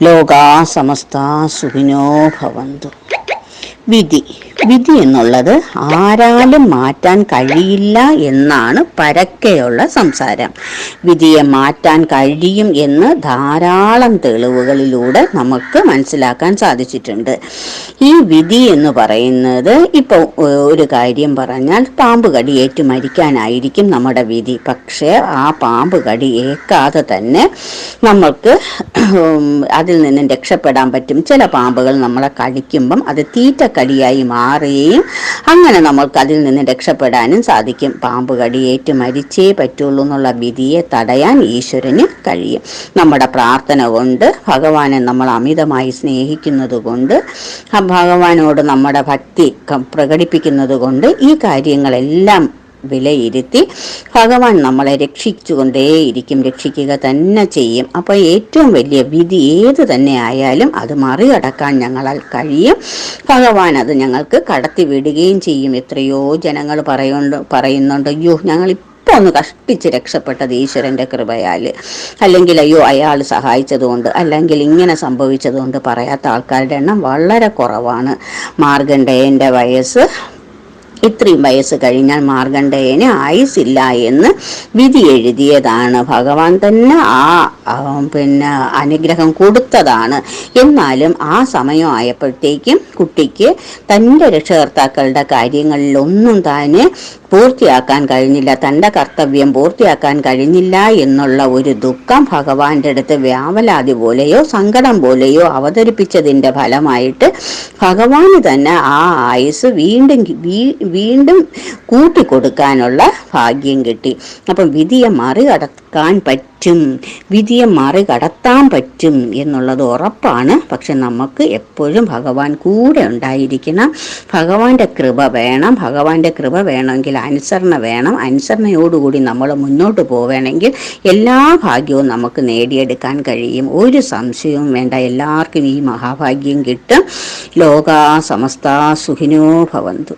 ലോകാ സമസ്താ സുഖിനോ ഭവന്തു. വിധി വിധി എന്നുള്ളത് ആരാലും മാറ്റാൻ കഴിയില്ല എന്നാണ് പരക്കെയുള്ള സംസാരം. വിധിയെ മാറ്റാൻ കഴിയും എന്ന് ധാരാളം തെളിവുകളിലൂടെ നമുക്ക് മനസ്സിലാക്കാൻ സാധിച്ചിട്ടുണ്ട്. ഈ വിധി എന്ന് പറയുന്നത് ഇപ്പോൾ ഒരു കാര്യം പറഞ്ഞാൽ പാമ്പ് കടി ഏറ്റു മരിക്കാനായിരിക്കും നമ്മുടെ വിധി. പക്ഷേ ആ പാമ്പ് കടി ഏൽക്കാതെ തന്നെ നമ്മൾക്ക് അതിൽ നിന്നും രക്ഷപ്പെടാൻ പറ്റും. ചില പാമ്പുകൾ നമ്മളെ കടിക്കുമ്പം അത് തീറ്റക്കടിയായി മാറുകയും അങ്ങനെ നമ്മൾക്ക് അതിൽ നിന്ന് രക്ഷപ്പെടാനും സാധിക്കും. പാമ്പ് കടിയേറ്റ് മരിച്ചേ പറ്റുള്ളൂ എന്നുള്ള വിധിയെ തടയാൻ ഈശ്വരന് കഴിയും. നമ്മുടെ പ്രാർത്ഥന കൊണ്ട്, ഭഗവാനെ നമ്മൾ അമിതമായി സ്നേഹിക്കുന്നത് കൊണ്ട്, ഭഗവാനോട് നമ്മുടെ ഭക്തി പ്രകടിപ്പിക്കുന്നത് കൊണ്ട് ഈ കാര്യങ്ങളെല്ലാം വിലയിരുത്തി ഭഗവാൻ നമ്മളെ രക്ഷിച്ചുകൊണ്ടേയിരിക്കും, രക്ഷിക്കുക തന്നെ ചെയ്യും. അപ്പോൾ ഏറ്റവും വലിയ വിധി ഏത് തന്നെ ആയാലും അത് മറികടക്കാൻ ഞങ്ങളാൽ കഴിയും. ഭഗവാൻ അത് ഞങ്ങൾക്ക് കടത്തി വിടുകയും ചെയ്യും. എത്രയോ ജനങ്ങൾ പറയുന്നുണ്ട്, അയ്യോ ഞങ്ങൾ ഇപ്പോൾ ഒന്ന് കഷ്ടിച്ച് രക്ഷപ്പെട്ടത് ഈശ്വരൻ്റെ കൃപയാൽ, അല്ലെങ്കിൽ അയ്യോ അയാൾ സഹായിച്ചതുകൊണ്ട്, അല്ലെങ്കിൽ ഇങ്ങനെ സംഭവിച്ചതുകൊണ്ട് പറയാത്ത ആൾക്കാരുടെ എണ്ണം വളരെ കുറവാണ്. മാർഗണ്ഡേയൻ്റെ വയസ്സ് ഇത്രയും വയസ്സ് കഴിഞ്ഞാൽ മാർഗണ്ഡേയന് ആയുസില്ല എന്ന് വിധി എഴുതിയതാണ്. ഭഗവാൻ തന്നെ അനുഗ്രഹം കൊടുത്തതാണ്. എന്നാലും ആ സമയം ആയപ്പോഴത്തേക്കും കുട്ടിക്ക് തൻ്റെ രക്ഷകർത്താക്കളുടെ കാര്യങ്ങളിലൊന്നും തന്നെ പൂർത്തിയാക്കാൻ കഴിഞ്ഞില്ല, തൻ്റെ കർത്തവ്യം പൂർത്തിയാക്കാൻ കഴിഞ്ഞില്ല എന്നുള്ള ഒരു ദുഃഖം ഭഗവാന്റെ അടുത്ത് വ്യാവലാതി പോലെയോ സങ്കടം പോലെയോ അവതരിപ്പിച്ചതിൻ്റെ ഫലമായിട്ട് ഭഗവാന് തന്നെ ആ ആയുസ് വീണ്ടും കൂട്ടിക്കൊടുക്കാനുള്ള ഭാഗ്യം കിട്ടി. അപ്പം വിധിയെ മറികടക്കാൻ പറ്റും, വിധിയെ മറികടത്താൻ പറ്റും എന്നുള്ളത് ഉറപ്പാണ്. പക്ഷെ നമുക്ക് എപ്പോഴും ഭഗവാൻ കൂടെ ഉണ്ടായിരിക്കണം. ഭഗവാന്റെ കൃപ വേണം. ഭഗവാന്റെ കൃപ വേണമെങ്കിൽ അനുസരണ വേണം. അനുസരണയോടുകൂടി നമ്മൾ മുന്നോട്ട് പോവുകയാണെങ്കിൽ എല്ലാ ഭാഗ്യവും നമുക്ക് നേടിയെടുക്കാൻ കഴിയും. ഒരു സംശയവും വേണ്ട, എല്ലാവർക്കും ഈ മഹാഭാഗ്യം കിട്ടും. ലോകാ സമസ്താ സുഖിനോ ഭവന്തു.